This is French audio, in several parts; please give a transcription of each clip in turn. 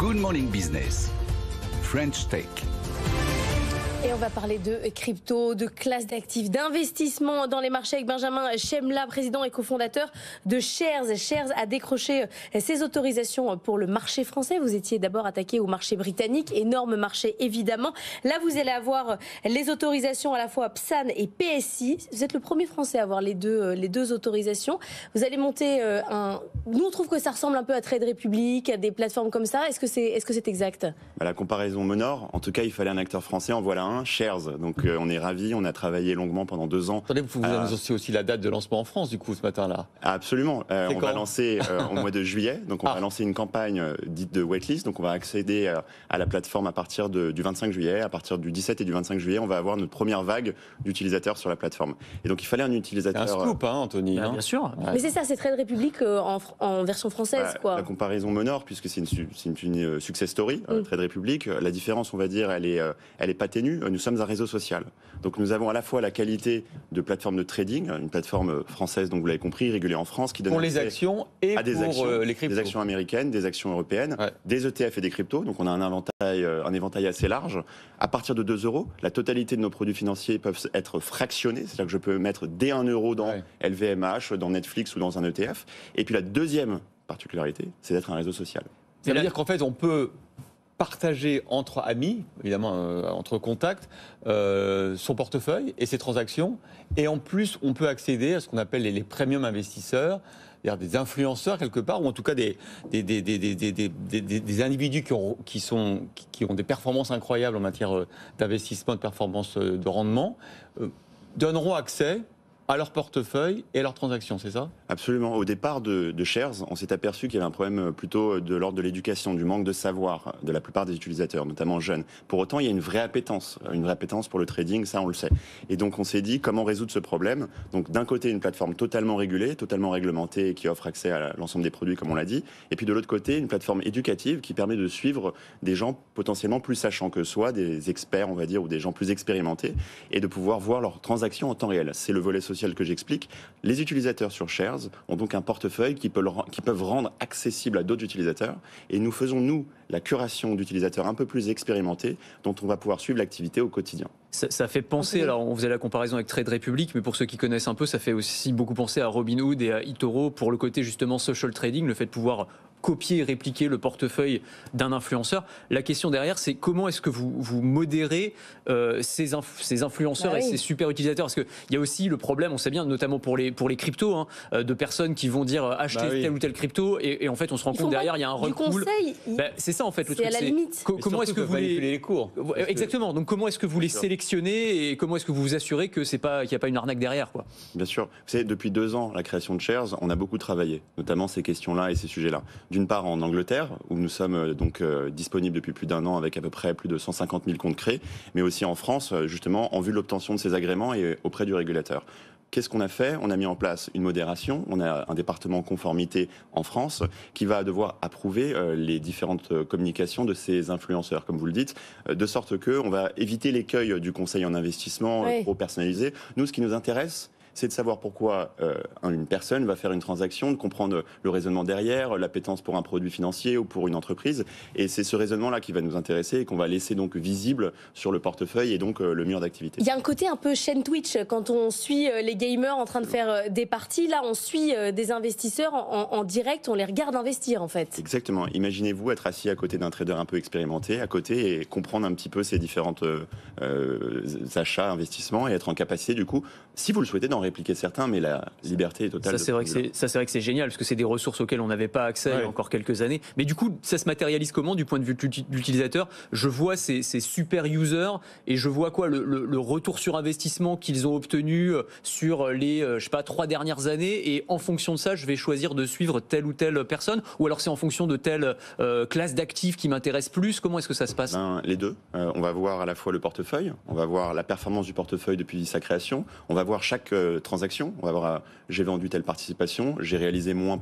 Good Morning Business, French Tech. Et on va parler de crypto, de classe d'actifs, d'investissement dans les marchés avec Benjamin Chemla, président et cofondateur de Shares. Shares a décroché ses autorisations pour le marché français. Vous étiez d'abord attaqué au marché britannique, énorme marché évidemment. Là, vous allez avoir les autorisations à la fois PSAN et PSI. Vous êtes le premier Français à avoir les deux autorisations. Vous allez monter un... Nous, on trouve que ça ressemble un peu à Trade Republic, à des plateformes comme ça. Est-ce que c'est exact ? La comparaison m'honore. En tout cas, il fallait un acteur français. En voilà un. Shares. Donc on est ravis, on a travaillé longuement pendant 2 ans. Attendez, vous annoncez aussi la date de lancement en France du coup ce matin-là. Absolument. On va lancer au mois de juillet. Donc on va lancer une campagne dite de waitlist. Donc on va accéder à la plateforme à partir du 25 juillet. À partir du 17 et du 25 juillet, on va avoir notre première vague d'utilisateurs sur la plateforme. Et donc il fallait un utilisateur... C'est un scoop, Anthony. Bien sûr. Ouais. Mais c'est ça, c'est Trade Republic en version française, quoi. La comparaison m'honore puisque c'est une success story, Trade Republic. La différence, on va dire, elle est pas ténue. Nous sommes un réseau social. Donc nous avons à la fois la qualité de plateforme de trading, une plateforme française, donc vous l'avez compris, régulée en France, qui donne pour les actions et des pour actions, les cryptos. Des actions américaines, des actions européennes, des ETF et des cryptos. Donc on a un éventail assez large. À partir de 2 €, la totalité de nos produits financiers peuvent être fractionnés. C'est-à-dire que je peux mettre dès 1 € dans LVMH, dans Netflix ou dans un ETF. Et puis la deuxième particularité, c'est d'être un réseau social. Ça veut dire qu'en fait, on peut partager entre amis, évidemment entre contacts, son portefeuille et ses transactions. Et en plus, on peut accéder à ce qu'on appelle les premium investisseurs, c'est-à-dire des influenceurs quelque part, ou en tout cas des individus qui ont des performances incroyables en matière d'investissement, de performance de rendement, donneront accès à leur portefeuille et à leurs transactions, c'est ça ? Absolument. Au départ de Shares, on s'est aperçu qu'il y avait un problème plutôt de l'ordre de l'éducation, du manque de savoir de la plupart des utilisateurs, notamment jeunes. Pour autant, il y a une vraie appétence pour le trading, ça on le sait. Et donc on s'est dit comment résoudre ce problème. Donc d'un côté, une plateforme totalement régulée, totalement réglementée, qui offre accès à l'ensemble des produits, comme on l'a dit. Et puis de l'autre côté, une plateforme éducative qui permet de suivre des gens potentiellement plus sachants que soi, des experts, on va dire, ou des gens plus expérimentés, et de pouvoir voir leurs transactions en temps réel. C'est le volet social que j'explique. Les utilisateurs sur Shares ont donc un portefeuille qui peuvent rendre accessible à d'autres utilisateurs. Et nous faisons, nous, la curation d'utilisateurs un peu plus expérimentés dont on va pouvoir suivre l'activité au quotidien. Ça fait penser, alors on faisait la comparaison avec Trade Republic, mais pour ceux qui connaissent un peu, ça fait aussi beaucoup penser à Robinhood et à eToro pour le côté justement social trading, le fait de pouvoir copier et répliquer le portefeuille d'un influenceur. La question derrière, c'est comment est-ce que vous modérez ces influenceurs et ces super utilisateurs ? Parce qu'il y a aussi le problème, on sait bien, notamment pour les cryptos, de personnes qui vont dire acheter telle ou telle crypto et en fait on se rend compte derrière il y a un rug pool. C'est ça en fait le truc. C'est à la limite. Comment est-ce que vous manipuler les cours ? Exactement. Donc comment est-ce que vous les sélectionnez et comment est-ce que vous vous assurez que qu'il n'y a pas une arnaque derrière, quoi ? Bien sûr. Vous savez, depuis 2 ans, la création de Shares, on a beaucoup travaillé, notamment ces questions-là et ces sujets-là. D'une part en Angleterre, où nous sommes donc disponibles depuis plus d'1 an avec à peu près plus de 150 000 comptes créés, mais aussi en France, justement, en vue de l'obtention de ces agréments et auprès du régulateur. Qu'est-ce qu'on a fait ? On a mis en place une modération. On a un département conformité en France qui va devoir approuver les différentes communications de ces influenceurs, comme vous le dites, de sorte qu'on va éviter l'écueil du conseil en investissement trop personnalisé. Nous, ce qui nous intéresse, c'est de savoir pourquoi une personne va faire une transaction, de comprendre le raisonnement derrière, l'appétence pour un produit financier ou pour une entreprise. Et c'est ce raisonnement-là qui va nous intéresser et qu'on va laisser donc visible sur le portefeuille et donc le mur d'activité. Il y a un côté un peu chaîne Twitch quand on suit les gamers en train de faire des parties. Là, on suit des investisseurs en direct, on les regarde investir en fait. Exactement. Imaginez-vous être assis à côté d'un trader un peu expérimenté, à côté, et comprendre un petit peu ces différentes achats, investissements et être en capacité du coup, si vous le souhaitez, d'en répliquer certains, mais la liberté est totale. Ça, c'est vrai que c'est génial, parce que c'est des ressources auxquelles on n'avait pas accès il y a encore quelques années. Mais du coup, ça se matérialise comment, du point de vue de l'utilisateur ? Je vois ces super users, et je vois quoi, le retour sur investissement qu'ils ont obtenu sur les, 3 dernières années, et en fonction de ça, je vais choisir de suivre telle ou telle personne, ou alors c'est en fonction de telle classe d'actifs qui m'intéresse plus. Comment est-ce que ça se passe ? Les deux. On va voir à la fois le portefeuille, on va voir la performance du portefeuille depuis sa création, on va voir chaque transactions. On va voir, j'ai vendu telle participation, j'ai réalisé moins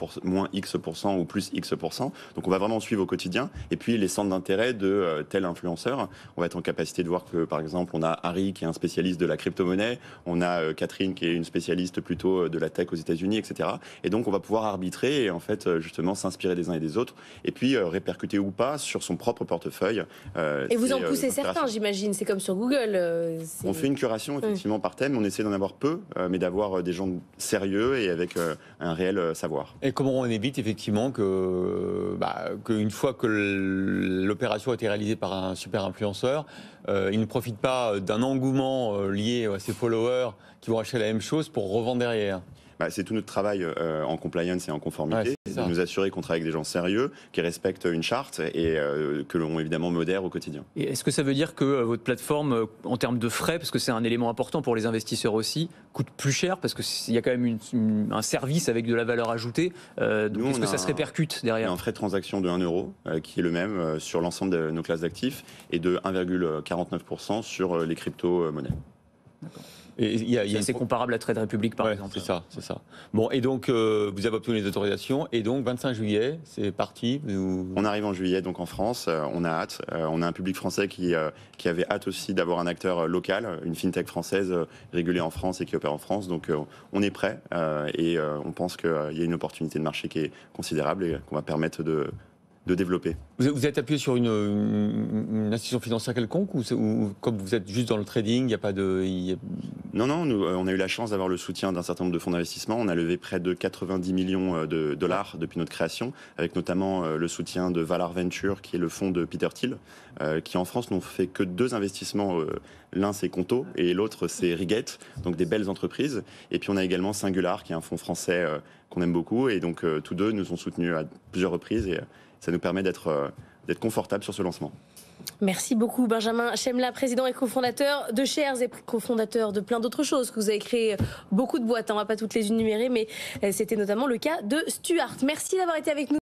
X% ou plus X%. Donc on va vraiment suivre au quotidien. Et puis les centres d'intérêt de tel influenceur, on va être en capacité de voir que par exemple on a Harry qui est un spécialiste de la crypto-monnaie, on a Catherine qui est une spécialiste plutôt de la tech aux États-Unis, etc. Et donc on va pouvoir arbitrer et en fait justement s'inspirer des uns et des autres et puis répercuter ou pas sur son propre portefeuille. Et vous en poussez certains, j'imagine. C'est comme sur Google. On fait une curation effectivement par thème. On essaie d'en avoir peu, mais d'avoir des gens sérieux et avec un réel savoir. Et comment on évite effectivement qu'une fois que l'opération a été réalisée par un super influenceur, il ne profite pas d'un engouement lié à ses followers qui vont acheter la même chose pour revendre derrière? C'est tout notre travail en compliance et en conformité, de nous assurer qu'on travaille avec des gens sérieux, qui respectent une charte et que l'on évidemment modère au quotidien. Et est-ce que ça veut dire que votre plateforme, en termes de frais, parce que c'est un élément important pour les investisseurs aussi, coûte plus cher parce qu'il y a quand même un service avec de la valeur ajoutée. Donc est-ce que ça se répercute derrière? On a un frais de transaction de 1 euro qui est le même sur l'ensemble de nos classes d'actifs et de 1,49% sur les crypto-monnaies. D'accord. Et c'est comparable à Trade Republic par exemple. C'est ça. Bon, et donc vous avez obtenu les autorisations, et donc 25 juillet, c'est parti. On arrive en juillet, donc en France, on a hâte. On a un public français qui avait hâte aussi d'avoir un acteur local, une fintech française régulée en France et qui opère en France. Donc on est prêt et on pense qu'il y a une opportunité de marché qui est considérable et qu'on va permettre de développer. Vous êtes appuyé sur une institution financière quelconque ou comme vous êtes juste dans le trading, il n'y a pas de... Non, on a eu la chance d'avoir le soutien d'un certain nombre de fonds d'investissement. On a levé près de 90 millions de dollars depuis notre création, avec notamment le soutien de Valar Venture, qui est le fonds de Peter Thiel, qui en France n'ont fait que 2 investissements. L'un c'est Conto et l'autre c'est Riget, donc des belles entreprises. Et puis on a également Singular, qui est un fonds français qu'on aime beaucoup. Et donc tous deux nous ont soutenus à plusieurs reprises et ça nous permet d'être confortable sur ce lancement. Merci beaucoup Benjamin Chemla, président et cofondateur de Shares et cofondateur de plein d'autres choses, que vous avez créé beaucoup de boîtes, on ne va pas toutes les énumérer, mais c'était notamment le cas de Stuart. Merci d'avoir été avec nous.